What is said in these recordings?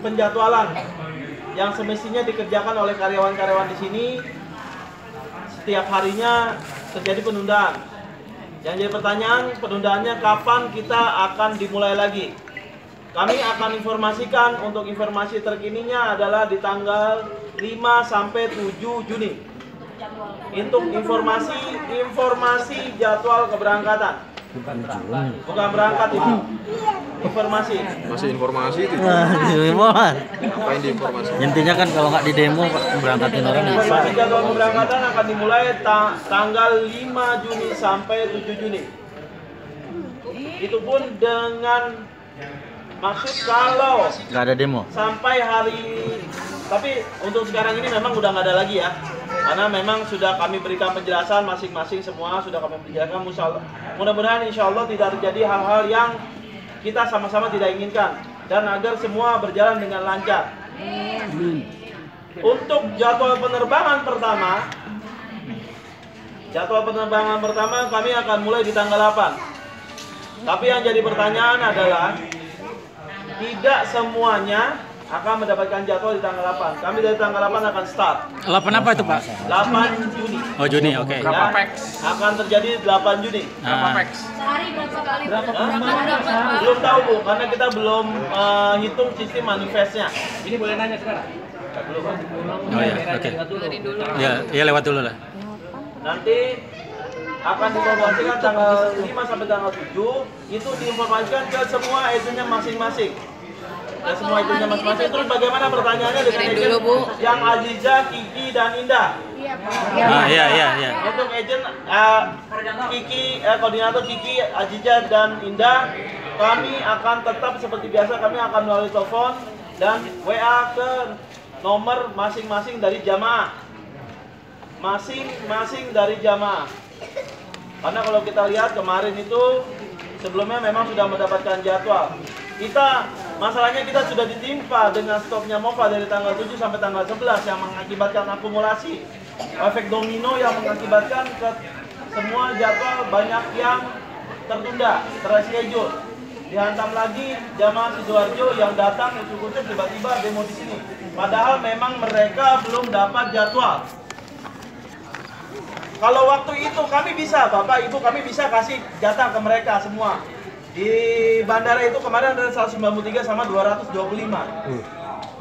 penjadwalan yang semestinya dikerjakan oleh karyawan-karyawan di sini, setiap harinya terjadi penundaan. Yang jadi pertanyaan, penundaannya kapan kita akan dimulai lagi? Kami akan informasikan, untuk informasi terkininya adalah di tanggal 5 sampai 7 Juni. Untuk informasi jadwal keberangkatan. Bukan berangkat itu. Informasi. Masih informasi itu. Ngapain di informasi? Intinya kan kalau nggak di demo berangkatin orang. Informasi jadwal keberangkatan akan dimulai tanggal 5 Juni sampai 7 Juni. Itu pun dengan maksud kalau Nggak ada demo. sampai hari, tapi untuk sekarang ini memang udah nggak ada lagi ya, karena memang sudah kami berikan penjelasan masing-masing, semua sudah kami menjelaskan. Mudah-mudahan insya Allah tidak terjadi hal-hal yang kita sama-sama tidak inginkan, dan agar semua berjalan dengan lancar. Untuk jadwal penerbangan pertama kami akan mulai di tanggal 8. Tapi yang jadi pertanyaan adalah tidak semuanya akan mendapatkan jadwal di tanggal 8. Kami dari tanggal 8 akan start. 8 apa itu, Pak? 8 Juni. Oh, Juni, oke. Berapa peks? Akan terjadi 8 Juni. Berapa Sehari berapa kali? Belum tahu Bu, karena kita belum hitung sistem manifestnya. Ini boleh nanya sekarang? Belum. Oh ya, oke. Ya lewat dulu lah. Nanti akan diinformasikan tanggal 5 sampai tanggal 7, itu diinformasikan ke semua agennya masing-masing. Ke semua agennya masing-masing. Terus bagaimana pertanyaannya dengan agen yang Aziza, Kiki, dan Indah? Iya. Untuk agen Kiki, koordinator Kiki, Aziza, dan Indah, kami akan tetap seperti biasa, kami akan melalui telepon dan WA ke nomor masing-masing dari jamaah. Masing-masing dari jamaah. Karena kalau kita lihat kemarin itu sebelumnya memang sudah mendapatkan jadwal. Masalahnya kita sudah ditimpa dengan stopnya MOPA dari tanggal 7 sampai tanggal 11 yang mengakibatkan akumulasi efek domino yang mengakibatkan ke semua jadwal banyak yang tertunda, terreschedule. Dihantam lagi jamaah Sidoarjo yang datang ujuk-ujuk tiba-tiba demo di sini. Padahal memang mereka belum dapat jadwal. Kalau waktu itu kami bisa, Bapak Ibu, kami bisa kasih jatah ke mereka semua. Di bandara itu kemarin ada 193 sama 225.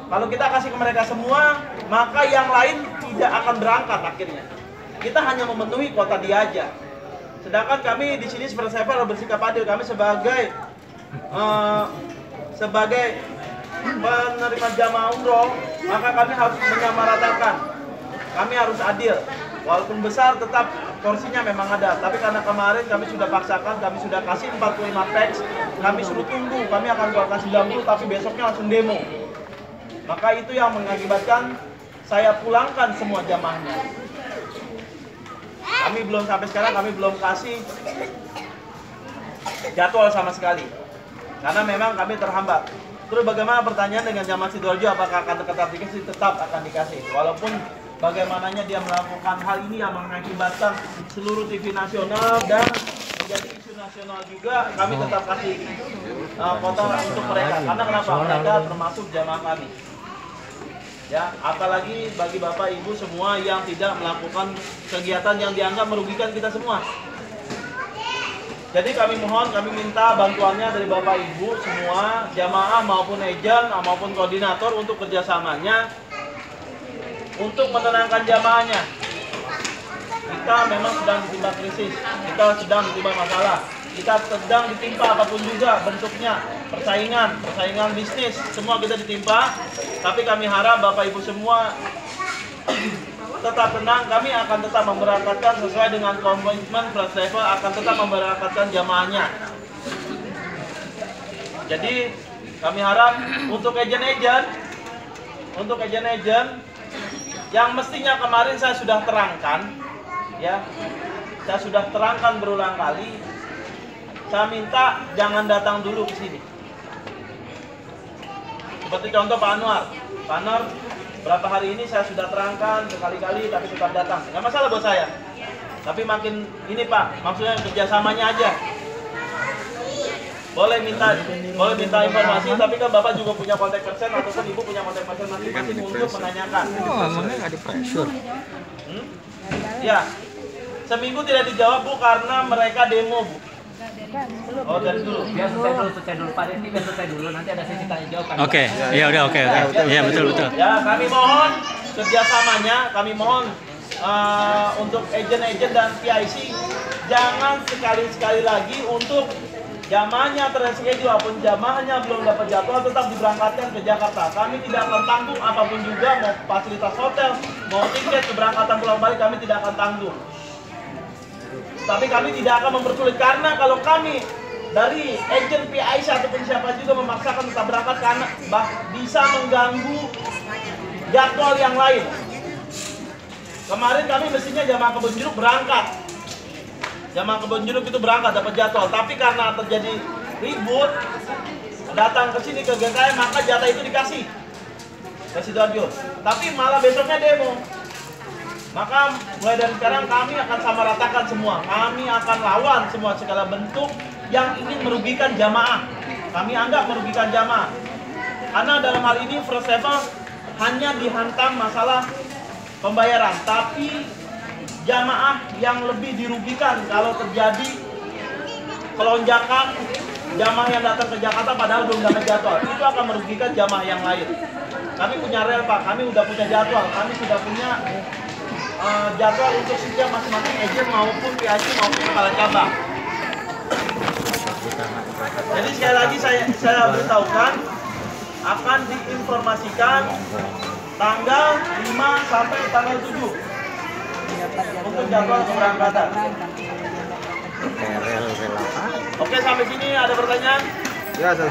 Kalau kita kasih ke mereka semua, maka yang lain tidak akan berangkat akhirnya. Kita hanya memenuhi kuota dia aja. Sedangkan kami di sini seperti saya bersikap adil, kami sebagai penerima jamaah umroh, maka kami harus menyamaratakan. Kami harus adil. Walaupun besar tetap porsinya memang ada, tapi karena kemarin kami sudah paksakan, kami sudah kasih 45 packs, kami suruh tunggu, kami akan keluarkan 90 tapi besoknya langsung demo. Maka itu yang mengakibatkan saya pulangkan semua jamaahnya. Kami belum sampai sekarang, kami belum kasih jadwal sama sekali, karena memang kami terhambat. Terus bagaimana pertanyaan dengan jamaah Sidoarjo, apakah akan tetap dikasih? Tetap akan dikasih, walaupun bagaimananya dia melakukan hal ini yang mengakibatkan seluruh TV nasional dan menjadi isu nasional juga, kami tetap kasih kuota untuk mereka. Karena kenapa? Mereka termasuk jamaah kami. Ya, apalagi bagi Bapak Ibu semua yang tidak melakukan kegiatan yang dianggap merugikan kita semua. Jadi kami mohon, kami minta bantuannya dari Bapak Ibu semua, jamaah maupun agen maupun koordinator untuk kerjasamanya untuk menenangkan jamaahnya. Kita memang sedang ditimpa krisis, kita sedang ditimpa masalah, kita sedang ditimpa apapun juga bentuknya, persaingan bisnis, semua kita ditimpa. Tapi kami harap Bapak Ibu semua tetap tenang, kami akan tetap memberangkatkan sesuai dengan komitmen First Travel, akan tetap memberangkatkan jamaahnya. Jadi kami harap untuk agen-agen yang mestinya kemarin saya sudah terangkan, ya, saya sudah terangkan berulang kali. Saya minta jangan datang dulu ke sini. Seperti contoh Pak Anwar, berapa hari ini saya sudah terangkan sekali-kali, tapi tetap datang. Nggak masalah buat saya. Tapi makin ini Pak, maksudnya kerjasamanya aja. boleh minta informasi, tapi kan Bapak juga punya kontak person ataupun Ibu punya kontak person masing-masing untuk menanyakan. Oh, emangnya nggak di pressure? Ya, seminggu tidak dijawab Bu karena mereka demo Bu. Oh, dari dulu. Biar selesai dulu Pak Dendi, biar selesai dulu, nanti ada sesi tanya jawab. Oke, iya udah oke. Iya betul. Ya, kami mohon kerjasamanya, kami mohon untuk agen-agen dan PIC jangan sekali-sekali lagi untuk jamaahnya terreschedule apapun jamaahnya belum dapat jadwal tetap diberangkatkan ke Jakarta. Kami tidak akan tanggung apapun juga, mau fasilitas hotel, mau tiket keberangkatan pulang balik kami tidak akan tanggung. Tapi kami tidak akan mempersulit karena kalau kami dari agen PIC ataupun siapa juga memaksakan tetap berangkat karena bisa mengganggu jadwal yang lain. Kemarin kami mestinya jamaah Kebon Jeruk berangkat. Jamaah Kebon Jeruk itu berangkat dapat jadwal, tapi karena terjadi ribut datang ke sini ke GKM maka jatah itu dikasih ke Sidoarjo. Tapi malah besoknya demo. Maka mulai dari sekarang kami akan sama ratakan semua. Kami akan lawan semua segala bentuk yang ingin merugikan jamaah. Kami anggap merugikan jamaah. Karena dalam hal ini first level hanya dihantam masalah pembayaran, tapi jamaah yang lebih dirugikan kalau terjadi kelonjakan jamaah yang datang ke Jakarta padahal belum dapat jadwal. Itu akan merugikan jamaah yang lain. Kami punya rel Pak, kami udah punya jadwal, kami sudah punya jadwal untuk setiap masing-masing agen maupun PIC maupun kepala cabang. Jadi sekali lagi saya beritahukan akan diinformasikan tanggal 5 sampai tanggal 7 untuk jadwal keberangkatan. Oke, sampai sini ada pertanyaan? Ya, saya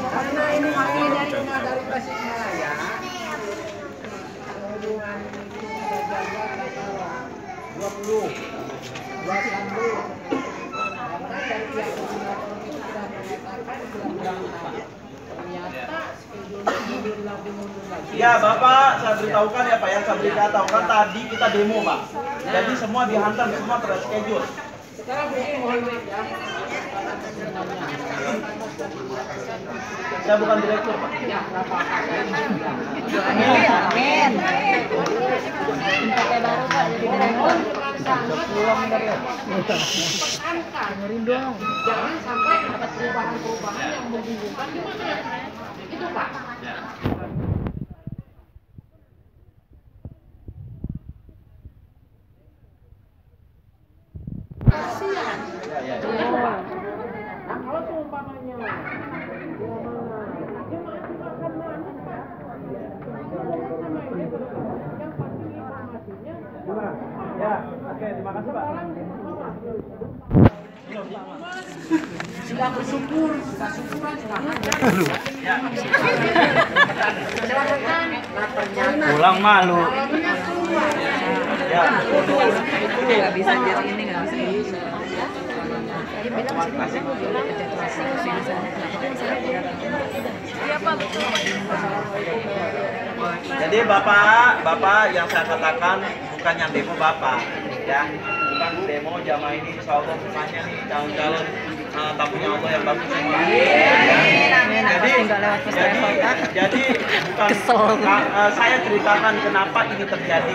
Karena ini dari Tasikmalaya, hubungan jaga 20 dari pihak koordinator itu sudah menyatakan sudah berangkat. Ternyata schedule-nya mundur lagi. Ya Bapak, saya beritahukan ya Pak, yang saya beritahukan tadi kita demo Pak. Jadi semua dihantam, semua terschedule. Sekarang begini mohon maaf ya. Saya bukan direktur Pak. Ya, Amin. Pakai baru Pak, jadi mohon tekankan. Jangan sampai ada perubahan-perubahan yang membingungkan di masyarakat. Itu Pak. Kasihan. Nah, kalau seumpamanya Ya, oke, terima kasih Pak. sudah bersyukur, sudah syukuran, sudah Pulang malu. Ya. nggak bisa jadi ini nggak bisa. Jadi Bapak yang saya katakan bukan yang demo Bapak, ya, bukan demo jamaah ini. Insya Allah semuanya nih calon-calon tamunya Allah yang bagus semua. Jadi bukan saya ceritakan kenapa ini terjadi.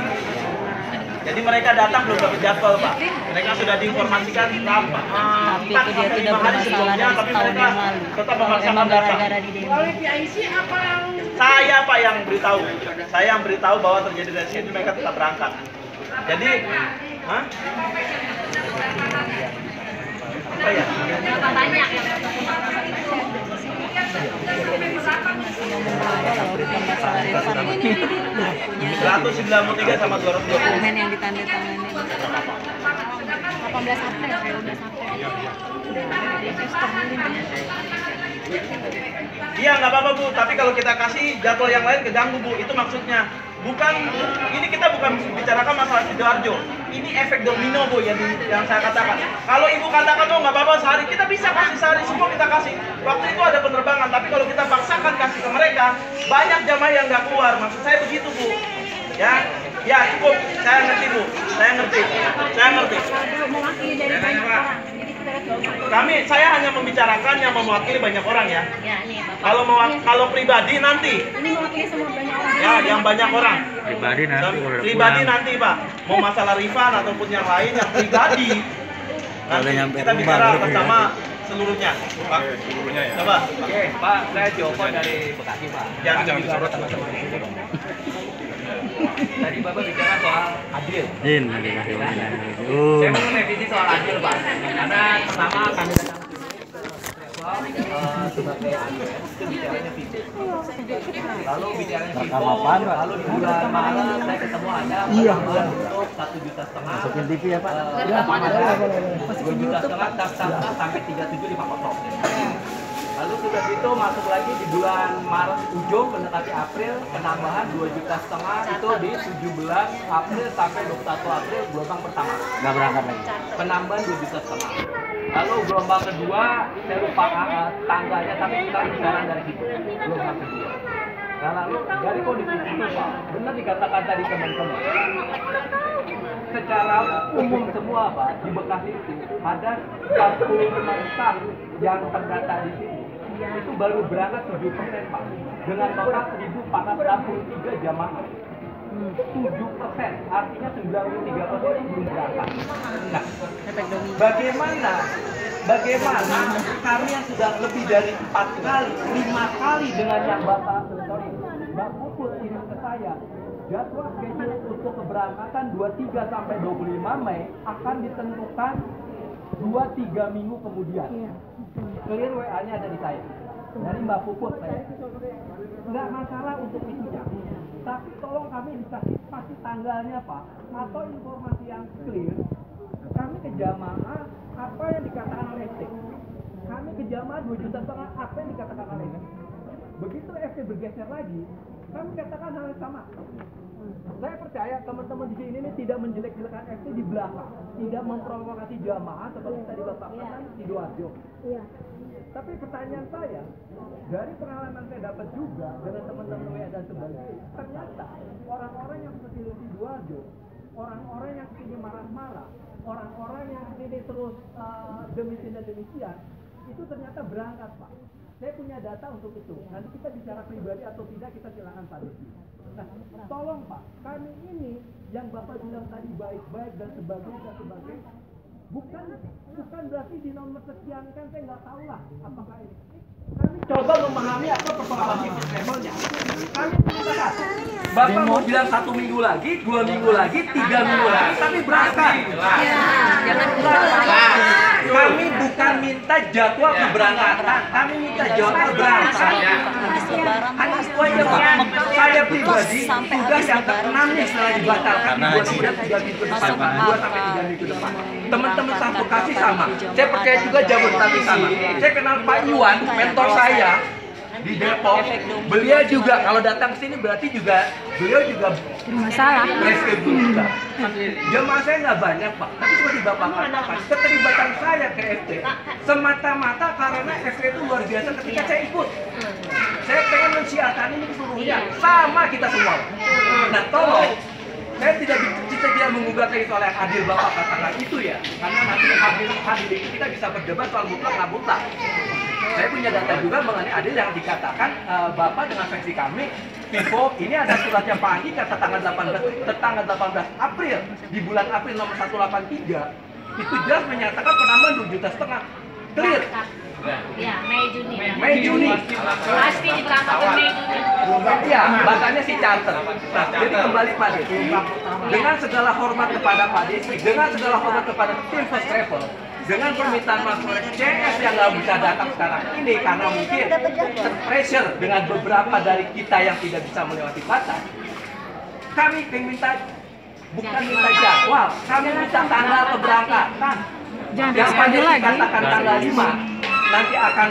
Jadi mereka datang belum dapat jadwal Pak. Mereka sudah diinformasikan Tapi itu dia tidak bermasalah dari setahun yang lalu. tetap Kalau memaksakan emang datang. gara-gara di demo. Oleh PIC apa yang Saya Pak yang beritahu. Saya yang beritahu bahwa terjadi dari sini mereka tetap berangkat. Jadi, hah? Apa ya? Banyak. 193 sama 220. Dokumen yang ditandatangani 18 April. Iya nggak apa-apa Bu, tapi kalau kita kasih jadwal yang lain keganggu Bu, itu maksudnya. Bukan, ini kita bukan bicarakan masalah Sidoarjo. Ini efek domino Bu yang saya katakan. Kalau Ibu katakan oh nggak apa-apa sehari, kita bisa kasih sehari, semua kita kasih. Waktu itu ada penerbangan, tapi kalau kita paksakan kasih ke mereka, banyak jamaah yang nggak keluar. Maksud saya begitu Bu. Ya, ya cukup. Saya ngerti Bu, saya ngerti. Mewakili dari banyak orang. Jadi kita Saya hanya membicarakan yang mewakili banyak orang ya. Ya, ini Bapak. Kalau pribadi nanti, Ini mewakili semua banyak orang. ya yang banyak orang. Pribadi nanti kalau udah Pribadi pulang. nanti Pak, mau masalah Rifan ataupun yang lain yang pribadi. Kalau Nanti nyampe kita rumah, bicara baru bersama seluruhnya. Pak, Seluruhnya ya. coba. Oke, Pak, saya Joko dari Bekasi, Pak. Jangan Kami juga disorot. ada teman-teman di sini, Pak. Tadi Bapak bicara soal adil. Din, nanti kasih warna. Saya mau revisi soal adil, Pak. Karena pertama kami datang ke sini sebagai adil, itu bicaranya fisik. Lalu bicaranya fisik, lalu di bulan Maret saya ketemu ada pertambahan untuk 1,5 juta. Masukin TV ya Pak. 2,5 juta sampai 37 di Pak Kosong. Lalu sudah itu masuk lagi di bulan Maret ujung mendekati April penambahan 2,5 juta itu di 17 April sampai 21 April gelombang pertama. Nggak berangkat lagi. Penambahan 2,5 juta. Lalu gelombang kedua saya lupa tanggalnya tapi kita bicara dari situ. Gelombang kedua. Nah lalu dari kondisi itu Pak, benar dikatakan tadi teman-teman. Secara umum semua Pak di Bekasi itu ada 40 mentang yang terdata di sini. Itu baru berangkat 7% Pak dengan total 1.463 jamaah. 7%, artinya 93% itu belum berangkat. Nah, bagaimana kami yang sudah lebih dari 4 kali, 5 kali dengan yang Bapak Puput kirim ke saya, jadwal schedule untuk keberangkatan 23 sampai 25 Mei akan ditentukan 2-3 minggu kemudian. Clear WA-nya ada di saya. Dari Mbak Puput saya. Nggak masalah untuk itu ya. Tapi tolong kami dikasih pasti tanggalnya Pak. Atau informasi yang clear. Kami ke jamaah apa yang dikatakan oleh FT. Kami ke jamaah 2,5 juta apa yang dikatakan oleh FT. Begitu FT bergeser lagi, kami katakan hal yang sama. Saya percaya teman-teman di sini ini tidak menjelek-jelekan FT di belakang, tidak memprovokasi jamaah seperti tadi Bapak katakan Sidoarjo. Iya. Tapi pertanyaan saya, dari pengalaman saya dapat juga dengan teman-teman WA dan sebagainya, ternyata orang-orang yang seperti Sidoarjo, orang-orang yang sini marah-marah, orang-orang yang sini terus demikian dan demikian, itu ternyata berangkat Pak. Saya punya data untuk itu. Nanti kita bicara pribadi atau tidak, kita silakan Pak Desi. Nah, tolong Pak, kami ini yang Bapak bilang tadi baik-baik dan sebagainya, bukan berarti di nomor sekian kan saya nggak tahu lah apakah ini. Kami coba memahami apa persoalan bisnis levelnya. Kami sepakat. Bapak mau bilang 1 minggu lagi, 2 minggu lagi, 3 minggu lagi, tapi berangkat. Kami bukan minta jadwal keberangkatan, kami minta jadwal keberangkatan. Hanya itu aja Pak. Saya pribadi tugas yang ke-6 nih setelah dibatalkan dibuat kemudian 3 minggu depan, 2 sampai 3 minggu depan. Teman-teman Sang Bekasi sama. Saya percaya juga Jabodetabek sama. Saya kenal Pak Iwan, mentor saya di Depok. Beliau juga kalau datang ke sini berarti juga beliau juga Masalah. reschedule juga. Jemaah saya nggak banyak Pak, tapi seperti Bapak katakan, keterlibatan saya ke FT semata-mata karena FT itu luar biasa ketika saya ikut. Saya pengen mensiarkan ini seluruhnya, sama kita semua. Nah tolong, saya tidak menggugat lagi soal yang hadir Bapak katakan itu ya, karena nanti hadir itu kita bisa berdebat soal mutlak nggak mutlak. Saya punya data juga mengenai adil yang dikatakan Bapak dengan versi kami Vivo, ini ada suratnya Pak Andi kata tanggal 18 April di bulan April nomor 183 itu jelas menyatakan penambahan 2,5 juta clear. Ya, Mei Juni. Mei Juni. Pasti diberangkatkan Mei Juni. Iya, bahasanya si charter. Nah, jadi kembali Pak Desi. Dengan segala hormat kepada Pak Desi, dengan segala hormat kepada tim First Travel, dengan permintaan Mas CS yang nggak bisa datang sekarang ini karena mungkin terpressure dengan beberapa dari kita yang tidak bisa melewati batas, kami minta bukan minta jadwal, kami minta tanggal keberangkatan. Yang Pak Desi katakan tanggal 5 nanti akan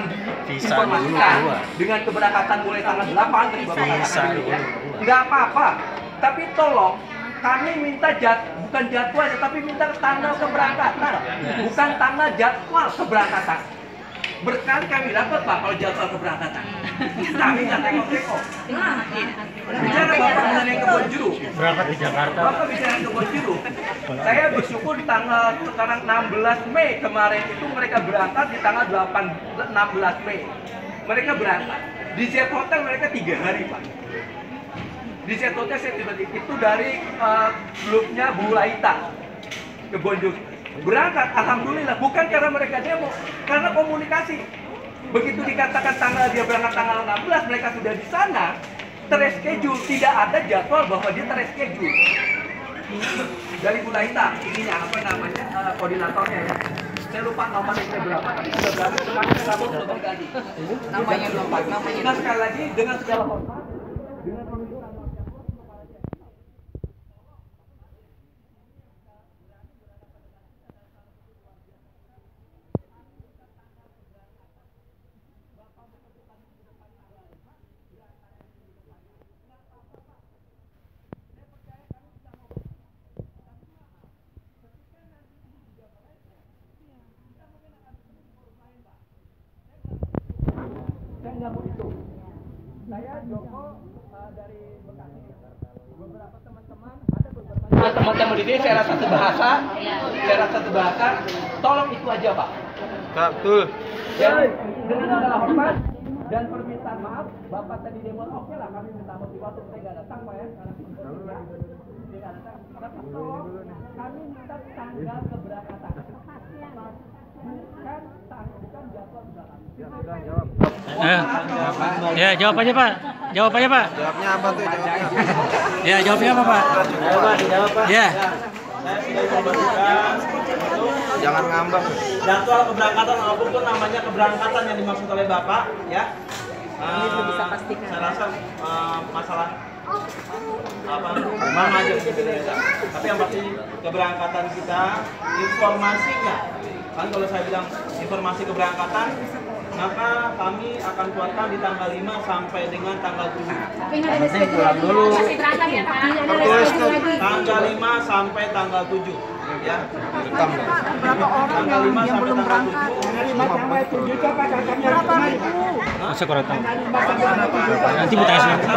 diinformasikan dengan keberangkatan mulai tanggal 8 dari Bapak katakan ya. Nggak apa-apa, tapi tolong kami minta bukan jadwal, tapi minta tanggal keberangkatan, bukan tanggal jadwal keberangkatan. Berkali kami dapat Pak kalau jadwal keberangkatan. Kami nggak tengok-tengok. Bicara Bapak mengenai kebun jeruk. Berangkat di Jakarta. Bapak bicara kebun jeruk. Saya bersyukur tanggal sekarang 16 Mei kemarin itu mereka berangkat di tanggal 16 Mei. Mereka berangkat. Di Z Hotel mereka 3 hari Pak. Di Z Hotel saya tiba-tiba itu dari klubnya Bu Laita kebun jeruk. Berangkat, alhamdulillah, bukan karena mereka demo, karena komunikasi. Begitu dikatakan dia berangkat tanggal 16, mereka sudah di sana, terreschedule, tidak ada jadwal bahwa dia terreschedule. Dari Bu Laita, ininya apa namanya, koordinatornya ya. Saya lupa nomornya berapa, tapi sudah berani, semuanya kamu sudah berganti. Namanya 24, namanya. Nah sekali lagi, dengan segala hormat, dengan penunjukan nyambut itu. Saya Joko dari Bekasi. Beberapa teman-teman ada beberapa teman-teman di sini saya rasa sebahasa. Tolong itu aja Pak. Betul. Dan dengan segala hormat dan permintaan maaf, Bapak tadi demo oke lah kami minta motivasi saya nggak datang Pak ya. Tapi tolong kami minta tanggal keberangkatan. Bukan jadwal keberangkatan. Ya, jawab aja Pak. Jawab aja Pak. Jawabnya apa tuh jawabnya? Ya, jawabnya apa Pak? Dijawab Pak. Ya. Saya sudah informasikan Jangan ngambek. jadwal keberangkatan apapun namanya keberangkatan yang dimaksud oleh Bapak ya. Saya rasa masalah mana aja beda-beda. Tapi yang pasti keberangkatan kita, informasinya kan kalau saya bilang informasi keberangkatan, maka kami akan keluarkan di tanggal 5 sampai dengan tanggal 7. Pulang dulu. Tertulis tuh. Tanggal 5 sampai tanggal 7 ya. Rekam. Tanggal 5 sampai tanggal 7. Masa kurang tahu. Nanti mau tanya sendiri.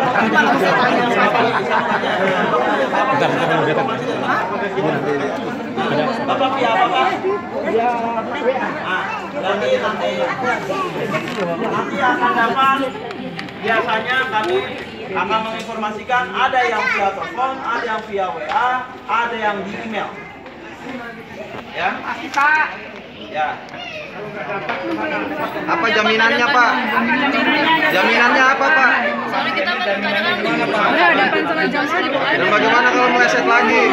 Bentar, mau datang. Bapak via apa Pak? Via WA. Nanti akan dapat, biasanya kami akan menginformasikan ada yang via telepon, ada yang via WA, ada yang di email. Ya. Ya. Apa jaminannya Pak? Jaminannya apa Pak? Soalnya kita kan kadang-kadang ada pancelan jam 1000 ada. Dan bagaimana kalau meleset lagi?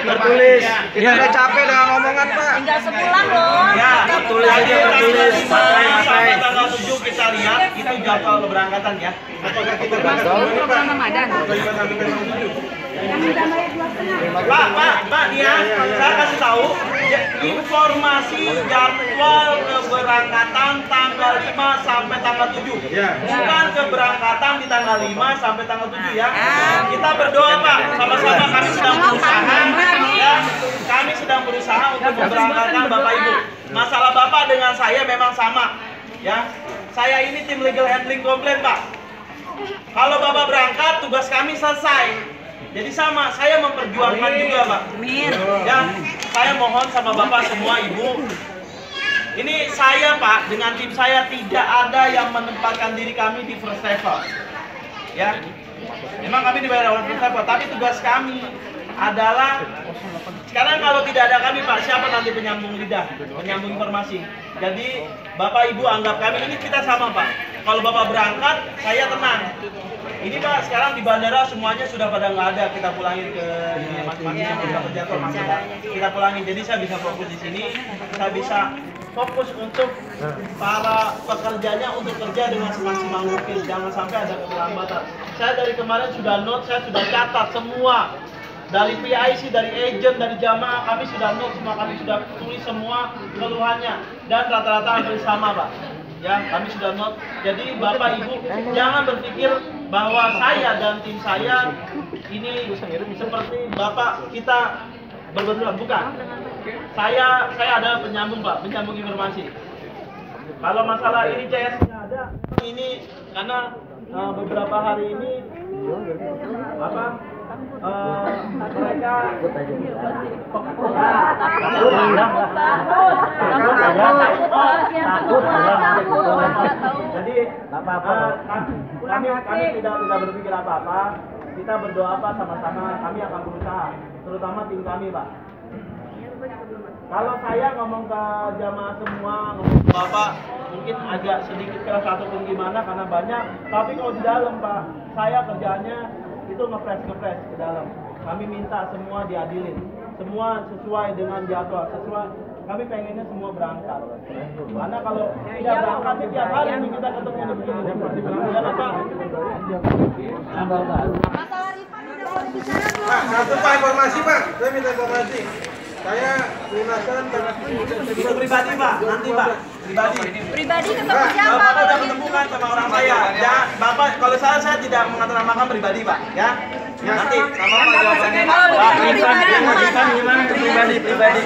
Tertulis. Kita udah capek dengan omongan Pak. Tinggal sebulan loh. Ya, tertulis aja, tertulis. Sampai tanggal 7 kita lihat itu jadwal keberangkatan ya. Apakah kita berangkat Program Ramadan. Pak, Nia, saya kasih tahu informasi jadwal keberangkatan tanggal 5 sampai tanggal 7. Bukan keberangkatan di tanggal 5 sampai tanggal 7 ya. Kita berdoa Pak, sama-sama kami sedang berusaha ya. Kami sedang berusaha untuk memberangkatkan Bapak Ibu. Masalah Bapak dengan saya memang sama ya. Saya ini tim legal handling komplain Pak. Kalau Bapak berangkat, tugas kami selesai. Jadi sama, saya memperjuangkan juga Pak. Ya, saya mohon sama Bapak semua Ibu. Ini saya Pak, dengan tim saya tidak ada yang menempatkan diri kami di first level. Ya, memang kami dibayar oleh first level, tapi tugas kami adalah sekarang kalau tidak ada kami Pak, siapa nanti penyambung lidah, penyambung informasi. Jadi Bapak Ibu anggap kami ini kita sama Pak. Kalau Bapak berangkat, saya tenang. Ini Pak, sekarang di bandara semuanya sudah pada nggak ada. Kita pulangin ke ini masing-masing yang sudah terjatuh kita pulangin. Jadi saya bisa fokus di sini. Saya bisa fokus untuk para pekerjanya untuk kerja dengan semaksimal mungkin. Jangan sampai ada keterlambatan. Saya dari kemarin sudah note, saya sudah catat semua. Dari PIC, dari agent, dari jamaah, kami sudah note semua, kami sudah tulis semua keluhannya. Dan rata-rata hampir sama Pak. Ya, kami sudah note. Jadi Bapak Ibu jangan berpikir bahwa saya dan tim saya ini seperti Bapak kita berbenturan, bukan. saya ada penyambung Pak, penyambung informasi. Kalau masalah ini CS-nya ada, ini karena beberapa hari ini mereka jadi kami tidak berpikir apa-apa. Kita berdoa Pak sama-sama, kami akan berusaha, terutama tim kami Pak. Kalau saya ngomong ke jamaah semua, ngomong ke Bapak, mungkin agak sedikit keras ataupun gimana karena banyak. Tapi kalau di dalam Pak, saya kerjaannya itu ngepres ke dalam. Kami minta semua diadilin, semua sesuai dengan jadwal, sesuai. Kami pengennya semua berangkat. Karena kalau tidak berangkat tiap hari ini kita ketemu di begini. Ya Bapak. Pak, satu Pak informasi Pak, saya minta informasi. Saya lunasan Itu pribadi Pak, nanti Pak, Pribadi ketemu Bapak siapa? udah ketemukan sama orang saya. Ya, Bapak kalau saya tidak mengatasnamakan pribadi Pak, ya. Nanti sama Pak jawabannya. Pak, Irfan gimana pribadi?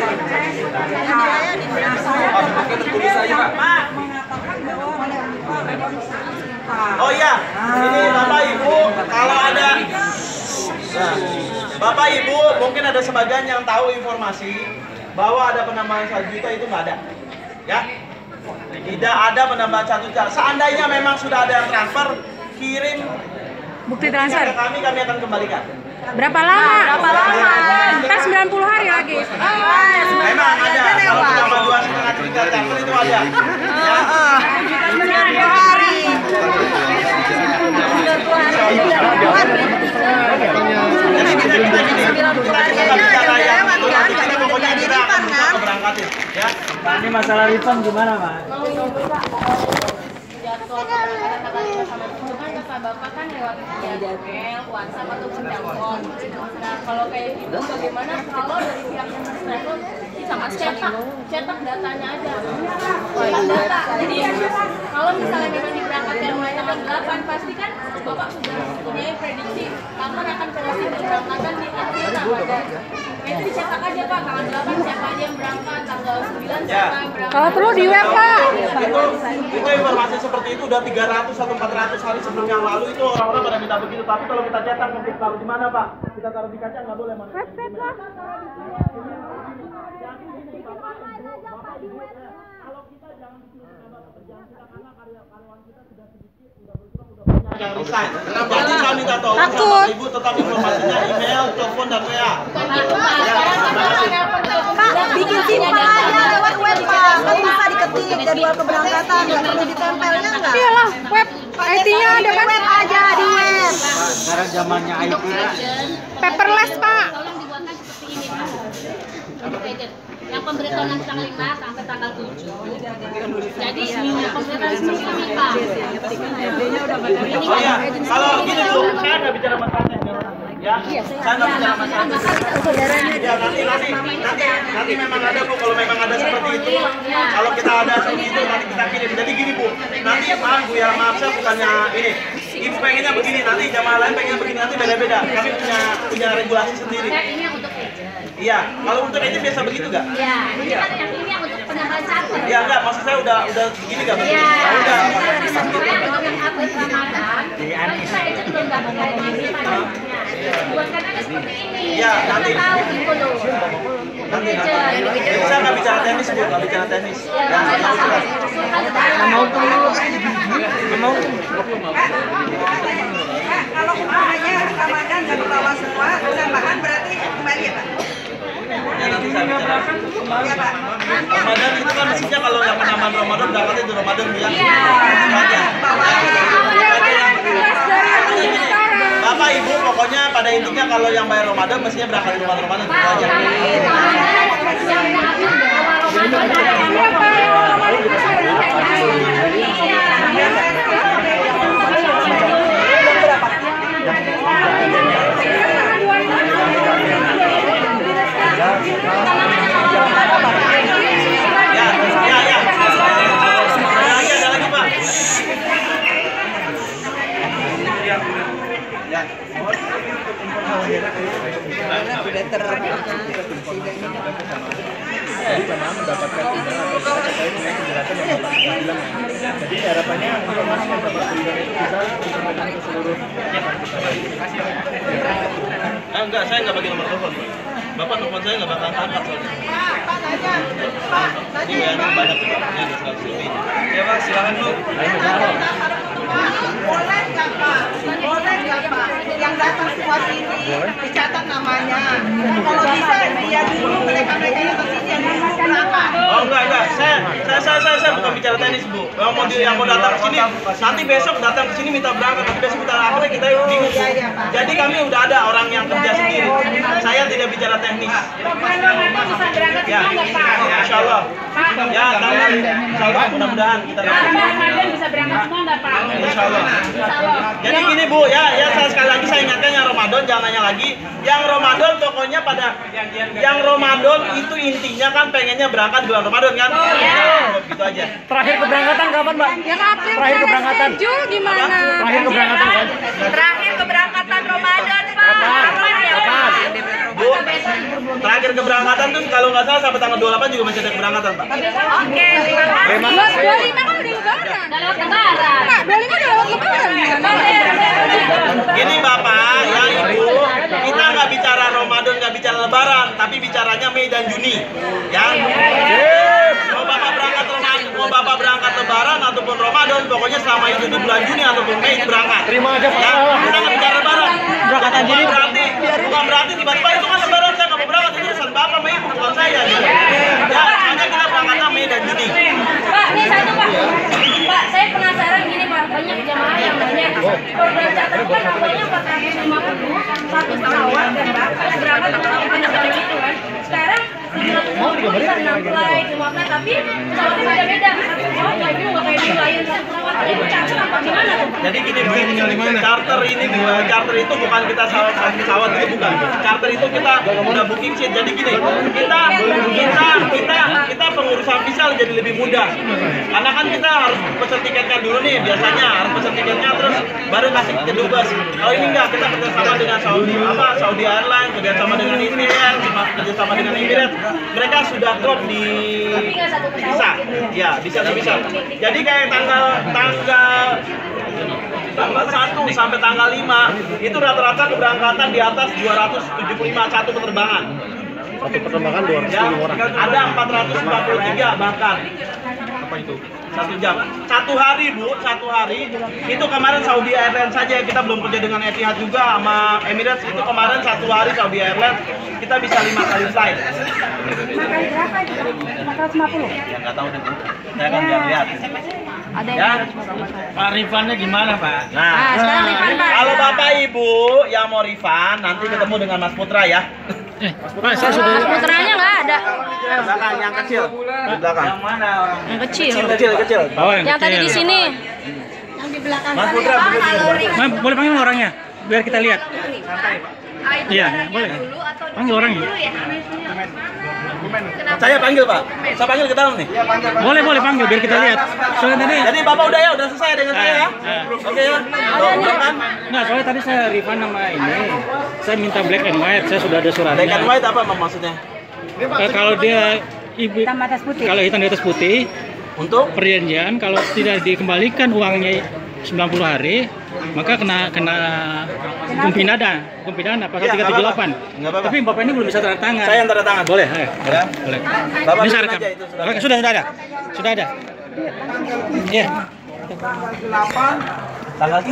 Oh iya, ini Bapak Ibu kalau ada Bapak Ibu mungkin ada sebagian yang tahu informasi bahwa ada penambahan 1 juta itu nggak ada, ya. Tidak ada penambahan 1 juta. Seandainya memang sudah ada yang transfer, kirim Bukti transfer. ke kami akan kembalikan. Berapa lama? Ntar 90 hari lagi. Memang ada. Kalau penambah 2,5 juta transfer itu ada. Ya. 90 hari. Jadi kita bicara yang kita pokoknya kita akan berusaha keberangkatin, ya. Ini masalah refund gimana, Pak? Jadwal keberangkatan sama cuman kata Bapak kan lewat email, WhatsApp ataupun telepon. Nah, kalau kayak gitu bagaimana kalau dari pihak travel sama cetak datanya aja. Cetak data. Jadi kalau misalnya memang diberangkatkan mulai tanggal 8 pasti kan Bapak sudah punya prediksi kapan akan operasi keberangkatan di akhir tanggal. Itu dicetak aja Pak, tanggal 8 siapa aja yang berangkat, tanggal 9 siapa yang berangkat. Kalau perlu di web Pak. Itu informasi seperti itu udah 300 atau 400 hari sebelum yang lalu itu orang-orang pada minta begitu. Tapi kalau kita cetak nanti taruh di mana Pak? Kita taruh di kaca nggak boleh mana? Website lah. Bapak Ibu, kalau kita jangan menambah pekerjaan kita karena karyawan kita sudah sedikit, sudah berkurang, sudah banyak yang resign. Jadi kami minta tolong Bapak Ibu tetap informasinya email, telepon dan WA. Pak, bikin simpel aja lewat web Pak. Kan bisa diketik jadwal keberangkatan, nggak perlu ditempelnya nggak? Iyalah, web IT-nya ada kan? Web aja di web. Sekarang zamannya IT. Paperless Pak. Tolong dibuatkan seperti ini Pak. Untuk agent. Yang pemberitahuan nanti tanggal 5 sampai tanggal 7. Jadi yang pemberitahuan seperti ini Pak. Oh iya, kalau gini Bu, saya nggak bicara masalah teknis. Ya, saya nggak bicara masalah teknis. Ya, nanti memang ada Bu, kalau memang ada seperti itu, kalau kita ada seperti itu nanti kita kirim. Jadi gini Bu, nanti maaf Bu ya, maaf saya bukannya ini. Ibu pengennya begini, nanti jamaah lain pengennya begini, nanti beda-beda. Kami punya regulasi sendiri. Ini yang untuk agent. Iya, kalau untuk agent biasa begitu nggak? Ya, ini kan yang ini yang untuk penambahan 1. Iya enggak, maksud saya udah begini nggak? Iya. Udah. Kalau yang update Ramadan, kan kita agent belum dapat informasi pajaknya. Buatkan aja seperti ini. Iya, nanti. Kita tahu gitu loh. Nanti. Jadi saya nggak bicara teknis Bu, nggak bicara teknis. Ya, Kalau umpamanya Ramadan dan bawa semua, tambahan berarti kembali ya Pak? Ya nanti saya bicara. Ya Pak. Ramadan itu kan mestinya kalau yang penambahan Ramadan berangkatnya itu Ramadan ya. Iya. Bapak Ibu pokoknya pada intinya kalau yang bayar Ramadan mestinya berangkat di Ramadan itu aja. Sudah Jadi harapannya informasi yang Bapak berikan itu bisa disampaikan ke seluruh. Enggak, saya nggak bagi nomor telepon. Bapak telepon saya nggak bakal angkat soalnya. Pak nanya, Pak Ini yang banyak tuh, ini ada 100 lebih. Ya Pak, silakan Bu. boleh nggak Pak? Boleh nggak Pak? Yang datang semua sini dicatat namanya. Kalau bisa dia dulu mereka yang kesini yang dulu berangkat. Oh enggak, saya bukan bicara tenis Bu. Yang mau datang ke sini, nanti besok datang ke sini minta berangkat, tapi besok kita akhirnya kita bingung. Jadi kami udah ada orang yang kerja sendiri. Saya tidak bicara teknis. bisa berangkat Ya, insya Allah. Ya, insya Allah mudah-mudahan kita Ramadan bisa berangkat semua nggak Pak? insya Allah. Jadi gini Bu, ya saya sekali lagi saya ingatkan yang Ramadan jangan nanya lagi. Yang Ramadan pokoknya pada yang Ramadan itu intinya kan pengennya berangkat bulan Ramadan kan? Gitu aja. Terakhir keberangkatan kapan, Mbak? Yang April Terakhir keberangkatan. gimana? Terakhir keberangkatan kan? Terakhir keberangkatan Ramadan Pak. Kapan? Bu, terakhir keberangkatan tuh kalau nggak salah sampai tanggal 28 juga masih ada keberangkatan Pak. Oke, terima kasih. 25 kan udah lebaran. Udah lewat lebaran. Pak, 25 udah lewat lebaran gimana? Gini Bapak, ya Ibu, kita nggak bicara Ramadan, nggak bicara Lebaran, tapi bicaranya Mei dan Juni, ya. Mau Bapak berangkat Lebaran ataupun Ramadan, pokoknya selama itu di bulan Juni ataupun Mei berangkat. Terima aja, Pak. Ya, kita nggak bicara Lebaran. Berangkatan Juni. Bukan berarti tiba-tiba itu kan Lebaran saya nggak mau berangkat, itu urusan Bapak Mei, bukan saya. Gitu. Ya, makanya kita berangkatnya Mei dan Juni. Pak, ini satu Pak. Pak, saya penasaran gini Pak, banyak jamaah yang nanya program charter kan awalnya 450 satu pesawat kan Pak, berangkat dengan penerbangan itu kan. Sekarang 750 bisa 6 flight, 5 flight, tapi pesawatnya beda-beda. Satu pesawat nggak juga nggak kayak di Lion satu pesawat. Itu charter apa gimana tuh? Jadi gini Bu, charter ini charter itu bukan kita pesawat itu bukan. Charter itu kita udah booking seat. Jadi gini, kita pengurusan visa jadi lebih mudah. Karena kan kita harus pesen tiketnya dulu nih, biasanya harus pesen tiketnya terus baru kasih ke dubes. Kalau ini enggak, kita kerjasama dengan Saudi Airlines, kerjasama dengan Etihad, kerjasama dengan Emirates. Mereka sudah klop di visa, ya bisa. Jadi kayak tanggal 1 sampai tanggal 5 itu rata-rata keberangkatan di atas 275 satu penerbangan. Satu penerbangan 200 orang. Ada 443 bahkan. Apa itu? 1 jam. 1 hari Bu, 1 hari. Itu kemarin Saudi Airlines saja, kita belum kerja dengan Etihad juga sama Emirates. Itu kemarin 1 hari Saudi Airlines kita bisa 5 kali flight. Makan berapa itu? 450. Ya nggak tahu deh Bu. Saya kan nggak lihat. Ada Ya. Pak refunnya gimana, Pak? Nah, sekarang refund, Pak. kalau Bapak Ibu yang mau refund nanti ketemu dengan Mas Putra ya. Pak, saya sudah. Mas putranya nggak ada. Belakang yang kecil. Di belakang. Yang mana? Yang kecil. Kecil. Oh, Yang tadi di sini. Yang di belakang Mas sana Putra Pak, boleh kalau ring Mas, boleh panggil orangnya biar kita lihat. Iya, boleh. Panggil orangnya. Saya panggil Pak. Saya panggil ke dalam nih. Boleh panggil biar kita lihat. Soalnya tadi. Jadi Bapak udah selesai dengan saya ya. Oke ya. Belum kan? Nah, soalnya tadi saya refund nama ini. Saya minta black and white. Saya sudah ada suratnya. Black and white apa maksudnya? Kalau dia Hitam atas putih. kalau hitam di atas putih, Untuk perjanjian kalau tidak dikembalikan uangnya 90 hari, maka kena hukum pidana pasal Iya, 378. nggak apa-apa. Tapi Bapak ini belum bisa tanda tangan. saya yang tanda tangan. Boleh, Ya. boleh. Bapak Ini saya bikin rekam. aja itu surat. Oke, sudah ada. Sudah ada. Iya. Tanggal 3.